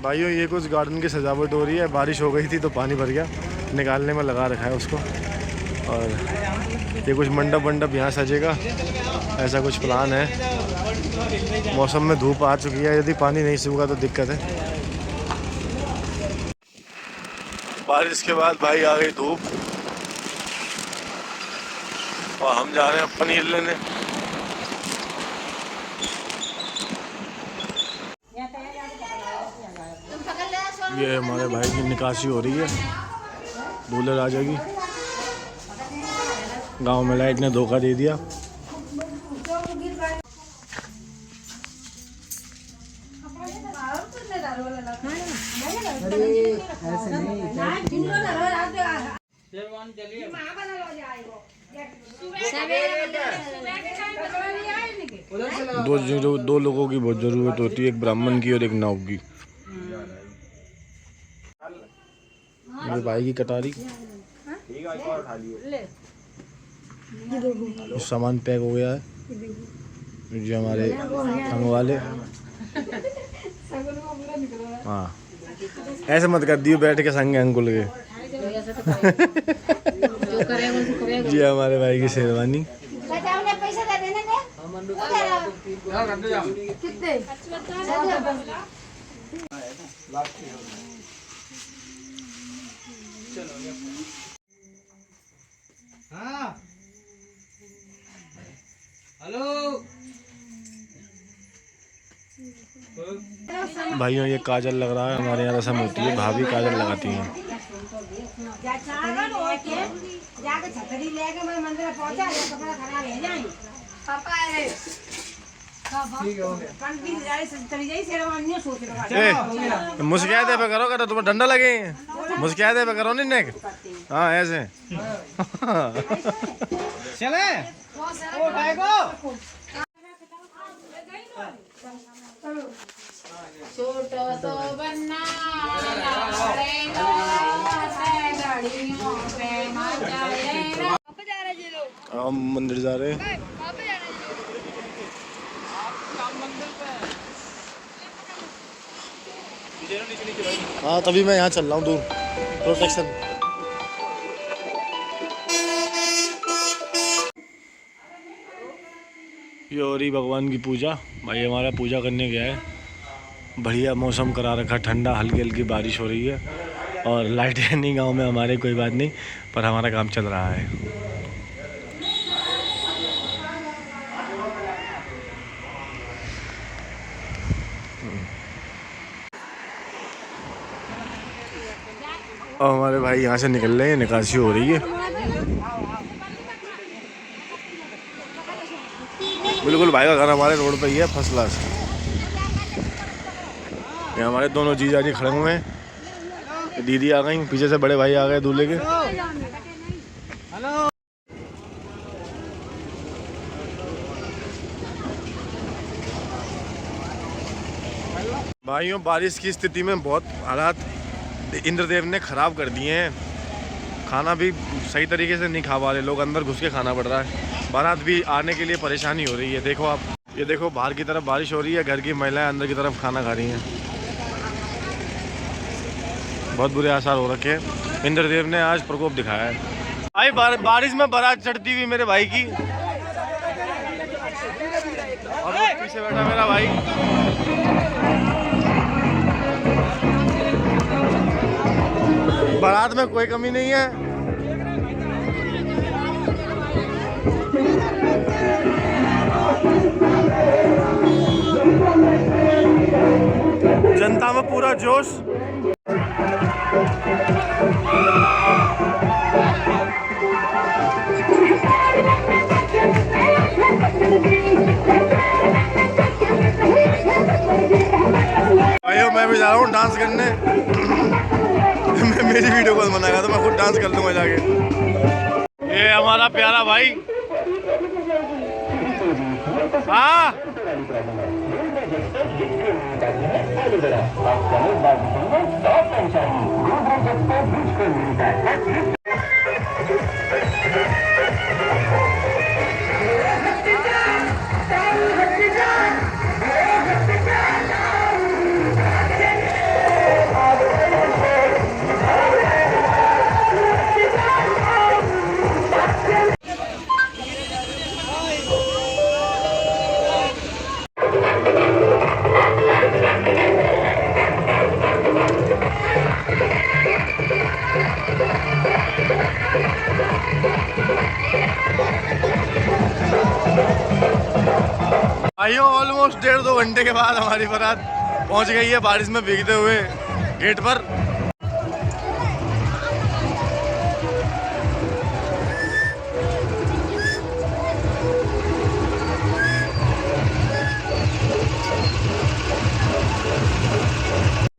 भाइयों ये कुछ गार्डन की सजावट हो रही है। बारिश हो गई थी तो पानी भर गया, निकालने में लगा रखा है उसको। और ये कुछ मंडप वंडप यहाँ सजेगा, ऐसा कुछ प्लान है। मौसम में धूप आ चुकी है, यदि पानी नहीं सूखा तो दिक्कत है। बारिश के बाद भाई आ गई धूप और हम जा रहे हैं पनीर लेने। ये हमारे भाई की निकासी हो रही है दूल्हे राजा की। गांव में लाइट ने धोखा दे दिया। दो लोगों की बहुत जरूरत होती है, एक ब्राह्मण की और एक नाव की। मेरे भाई की कटारी, सामान पैक हो गया है। जो हमारे संग वाले, हाँ ऐसे मत कर दियो बैठ के संग अंकुल के। जी हमारे भाई की शेरवानी। हाँ हेलो भाइयों ये काजल लग रहा है, हमारे यहाँ रस्म होती है, भाभी काजल लगाती हैं। मुस्कियाते पे करो कर, तुम्हें डंडा लगे। मुस्कियाते पे करो नहीं। हाँ ऐसे चले ओ टाइगो छोटो तो बनना हम मंदिर जा रहे हैं। हाँ तभी मैं यहाँ चल रहा हूँ दूर, प्रोटेक्शन। ये हो रही भगवान की पूजा। भाई हमारा पूजा करने गया है। बढ़िया मौसम करा रखा, ठंडा, हल्की हल्की बारिश हो रही है और लाइट है नहीं गांव में हमारे, कोई बात नहीं, पर हमारा काम चल रहा है। और हमारे भाई यहाँ से निकल रहे हैं, निकासी हो रही है। बिल्कुल भाई का घर हमारे रोड पे ही है, फर्स्ट क्लास। ये हमारे दोनों जीजा जी खड़े हुए हैं। दीदी आ गई, पीछे से बड़े भाई आ गए दूल्हे के। भाइयों बारिश की स्थिति में बहुत हालात इंद्रदेव ने ख़राब कर दिए हैं। खाना भी सही तरीके से नहीं खा पा रहे लोग, अंदर घुस के खाना पड़ रहा है। बारात भी आने के लिए परेशानी हो रही है। देखो आप, ये देखो बाहर की तरफ बारिश हो रही है, घर की महिलाएं अंदर की तरफ खाना खा रही हैं। बहुत बुरे आसार हो रखे हैं। इंद्रदेव ने आज प्रकोप दिखाया है। भाई बारिश में बारात चढ़ती हुई मेरे भाई की, और वो पीछे बैठा मेरा भाई। बारात में कोई कमी नहीं है। जनता में पूरा जोश। भाइयों मैं भी जा रहा हूँ डांस करने। मेरी वीडियो कॉल बनाएगा तो मैं खुद डांस कर लूँगा जाके। ये हमारा प्यारा भाई। हाँ ऑलमोस्ट 1.5-2 घंटे के बाद हमारी बारात पहुंच गई है बारिश में भीगते हुए गेट पर।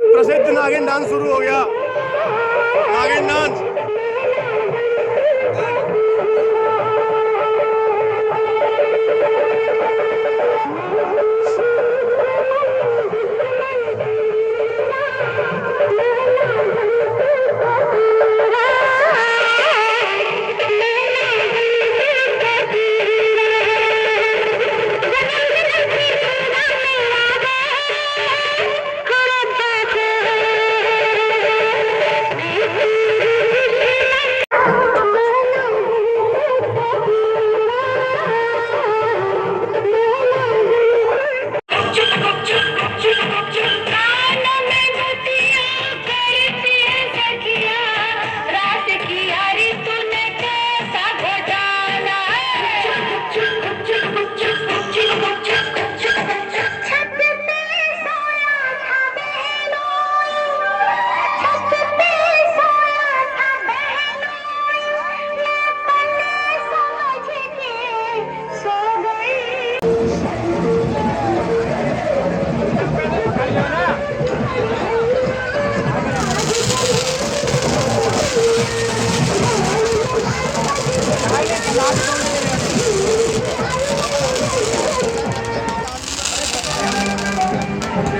प्रसिद्ध नागिन डांस शुरू हो गया। नागिन डांस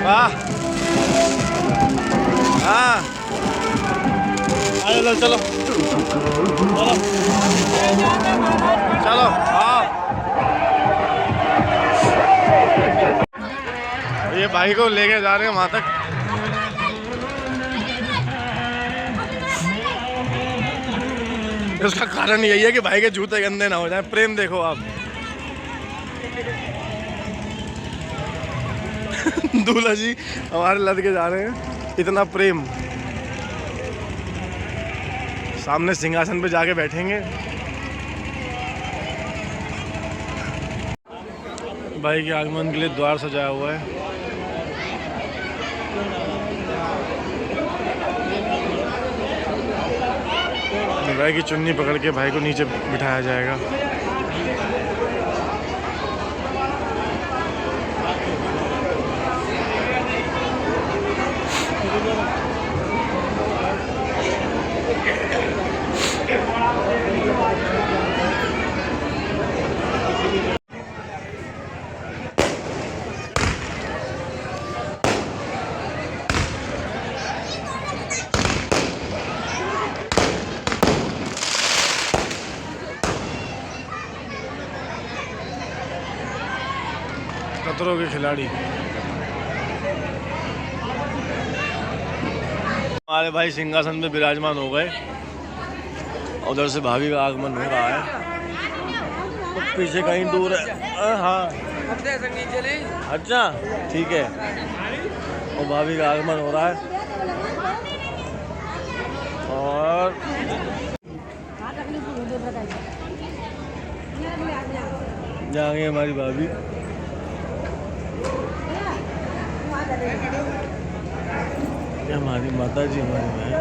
वाह। हाँ चलो चलो चलो चलो हाँ। ये भाई को लेके जा रहे हैं वहां तक। उसका कारण यही है कि भाई के जूते गंदे ना हो जाए। प्रेम देखो आप। दूल्हा जी हमारे लद के जा रहे हैं। इतना प्रेम। सामने सिंहासन पे जाके बैठेंगे। भाई के आगमन के लिए द्वार सजाया हुआ है। भाई की चुन्नी पकड़ के भाई को नीचे बिठाया जाएगा। खतरों के खिलाड़ी हमारे भाई सिंहासन में विराजमान हो गए। उधर से भाभी का आगमन हो रहा है। पीछे कहीं दूर है। हाँ अच्छा ठीक है। और भाभी का आगमन हो रहा है। और जाएंगे हमारी भाभी। हमारी माता जी हमारी बहन।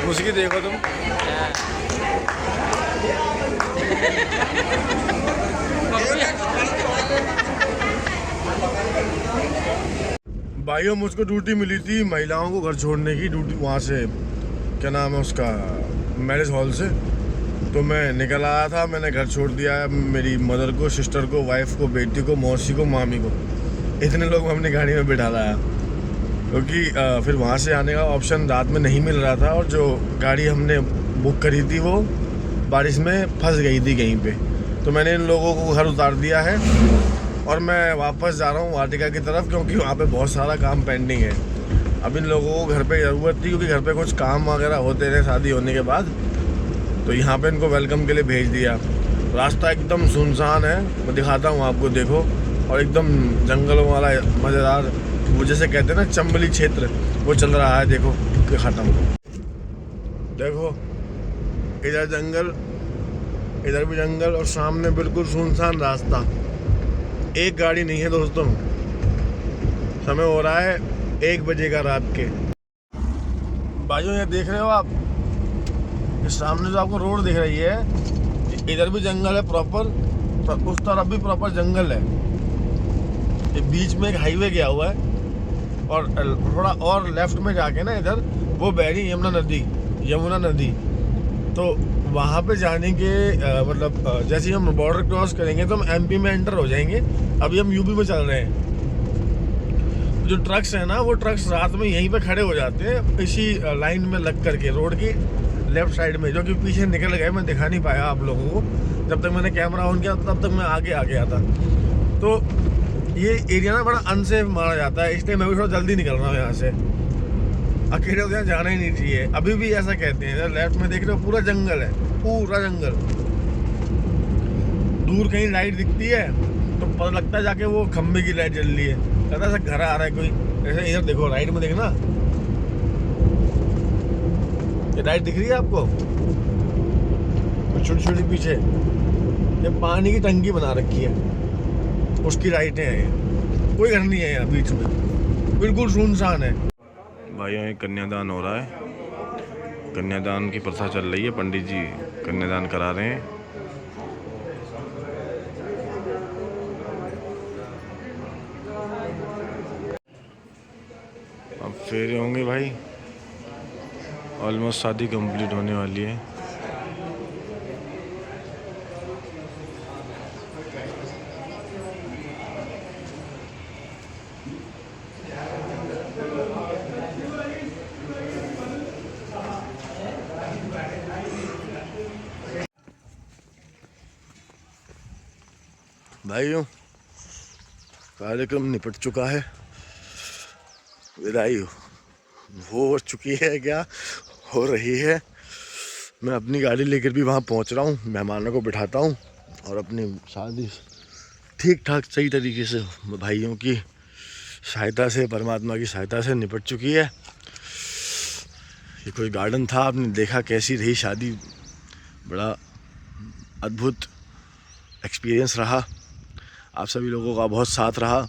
उसकी देखो तुम। भाइयों मुझको ड्यूटी मिली थी महिलाओं को घर छोड़ने की ड्यूटी, वहाँ से क्या नाम है उसका, मैरिज हॉल से। तो मैं निकल आया था, मैंने घर छोड़ दिया है मेरी मदर को, सिस्टर को, वाइफ को, बेटी को, मौसी को, मामी को। इतने लोग हमने गाड़ी में बिठा लाया क्योंकि फिर वहाँ से आने का ऑप्शन रात में नहीं मिल रहा था, और जो गाड़ी हमने बुक करी थी वो बारिश में फंस गई थी कहीं पे। तो मैंने इन लोगों को घर उतार दिया है और मैं वापस जा रहा हूँ वाटिका की तरफ, क्योंकि वहाँ पे बहुत सारा काम पेंडिंग है। अब इन लोगों को घर पे ज़रूरत थी क्योंकि घर पे कुछ काम वगैरह होते थे शादी होने के बाद, तो यहाँ पे इनको वेलकम के लिए भेज दिया। रास्ता एकदम सुनसान है, मैं दिखाता हूँ आपको, देखो। और एकदम जंगलों वाला मज़ेदार, वो जैसे कहते हैं ना चंबली क्षेत्र, वो चल रहा है। देखो दिखाता हूँ, देखो इधर जंगल, इधर भी जंगल, और सामने बिल्कुल सुनसान रास्ता। एक गाड़ी नहीं है दोस्तों। समय हो रहा है 1 बजे का रात के। भाइयों ये देख रहे हो आप, ये सामने जो आपको रोड दिख रही है, इधर भी जंगल है प्रॉपर, उस तरफ भी प्रॉपर जंगल है। ये बीच में एक हाईवे गया हुआ है, और थोड़ा और लेफ्ट में जाके ना इधर वो बह रही यमुना नदी। तो वहाँ पे जाने के मतलब जैसे ही हम बॉर्डर क्रॉस करेंगे तो हम एमपी में एंटर हो जाएंगे। अभी हम यूपी में चल रहे हैं। जो ट्रक्स हैं ना, वो ट्रक्स रात में यहीं पे खड़े हो जाते हैं, इसी लाइन में लग करके रोड की लेफ्ट साइड में, जो कि पीछे निकल गए, मैं दिखा नहीं पाया आप लोगों को। जब तक मैंने कैमरा ऑन किया तब तक मैं आगे आ गया था। तो ये एरिया ना बड़ा अनसेफ माना जाता है, इसलिए मैं भी थोड़ा जल्दी निकल रहा हूँ यहाँ से। अकेले उधर जाना ही नहीं चाहिए। अभी भी ऐसा कहते हैं। इधर लेफ्ट में देख रहे हो पूरा जंगल है, पूरा जंगल। दूर कहीं लाइट दिखती है तो पता लगता है जाके वो खंबे की लाइट जल रही है, कहता है ऐसा घर आ रहा है कोई। ऐसे इधर देखो, राइट में देखना, ये लाइट दिख रही है आपको, छोटी छोटी पीछे ये पानी की टंकी बना रखी है, उसकी लाइटें हैं। ये कोई घर नहीं है यहाँ बीच में, बिल्कुल सुनसान है। भाइयों एक कन्यादान हो रहा है, कन्यादान की प्रथा चल रही है, पंडित जी कन्यादान करा रहे हैं। अब फेरे होंगे भाई, ऑलमोस्ट शादी कंप्लीट होने वाली है। भाइयों कार्यक्रम निपट चुका है, विदाई हो चुकी है, क्या हो रही है। मैं अपनी गाड़ी लेकर भी वहाँ पहुँच रहा हूँ, मेहमानों को बिठाता हूँ, और अपनी शादी ठीक ठाक सही तरीके से भाइयों की सहायता से, परमात्मा की सहायता से निपट चुकी है। ये कोई गार्डन था, आपने देखा कैसी रही शादी, बड़ा अद्भुत एक्सपीरियंस रहा। आप सभी लोगों का बहुत साथ रहा।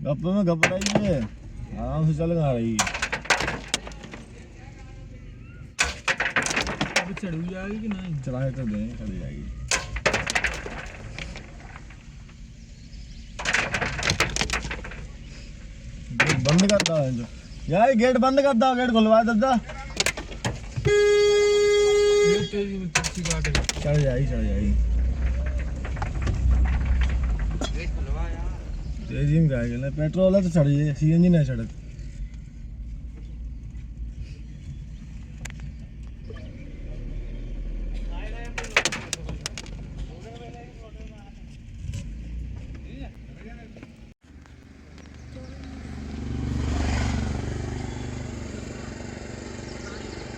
गप में घबराई है, आराम से चल रही है। अब चढ़ जाएगी कि नहीं? चलाए तो दें, चढ़ जाएगी। बंद करता है जो यार, गेट बंद कर दो, गेट खुलवा दो। चढ़ जाएगी तेजी में क्या है, पेट्रोल है तो चढ़ जाए, सीएनजी नहीं चढ़।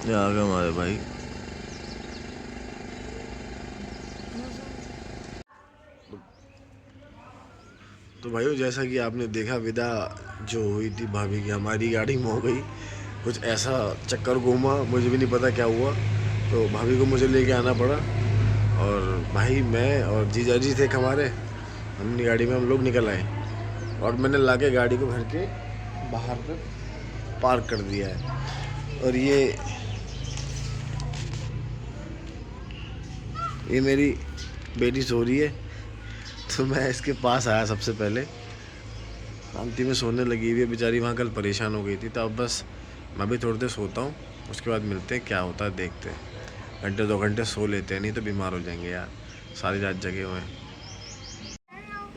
ये आ गए हमारे भाई। तो भाइयों जैसा कि आपने देखा, विदा जो हुई थी भाभी की, हमारी गाड़ी में हो गई कुछ ऐसा चक्कर घूमा, मुझे भी नहीं पता क्या हुआ, तो भाभी को मुझे लेके आना पड़ा। और भाई मैं और जीजा जी थे हमारे, अपनी गाड़ी में हम लोग निकल आए और मैंने लाके गाड़ी को घर के बाहर पर पार्क कर दिया है। और ये मेरी बेटी सो रही है, तो मैं इसके पास आया सबसे पहले। शांति में सोने लगी हुई है बेचारी, वहाँ कल परेशान हो गई थी। तो अब बस मैं भी थोड़ी देर सोता हूँ, उसके बाद मिलते हैं, क्या होता है देखते हैं। घंटे 2 घंटे सो लेते हैं, नहीं तो बीमार हो जाएंगे यार, सारी रात जगे हुए हैं।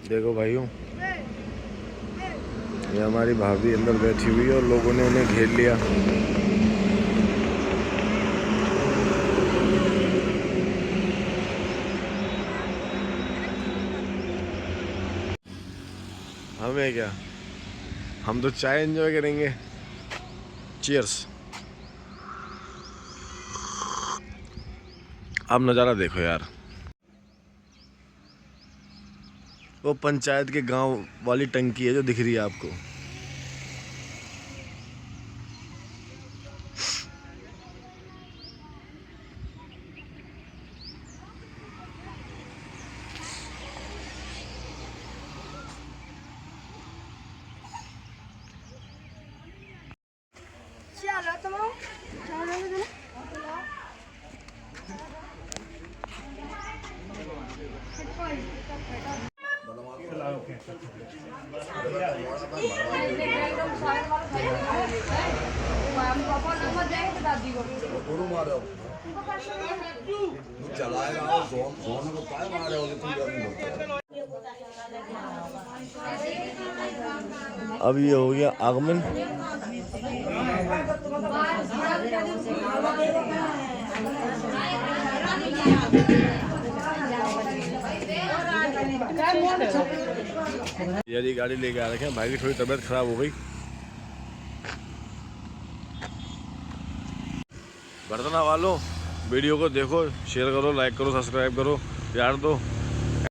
देखो भाइयों, ये हमारी भाभी अंदर बैठी हुई है और लोगों ने उन्हें घेर लिया। हमें क्या, हम तो चाय एंजॉय करेंगे। चीयर्स। अब नज़ारा देखो यार, वो पंचायत के गांव वाली टंकी है जो दिख रही है आपको। अब ये हो गया आगमन। यार ये गाड़ी लेके आ रखे हैं, भाई की थोड़ी तबीयत खराब हो गई। बर्तना वालों, वीडियो को देखो, शेयर करो, लाइक करो, सब्सक्राइब करो, प्यार दो।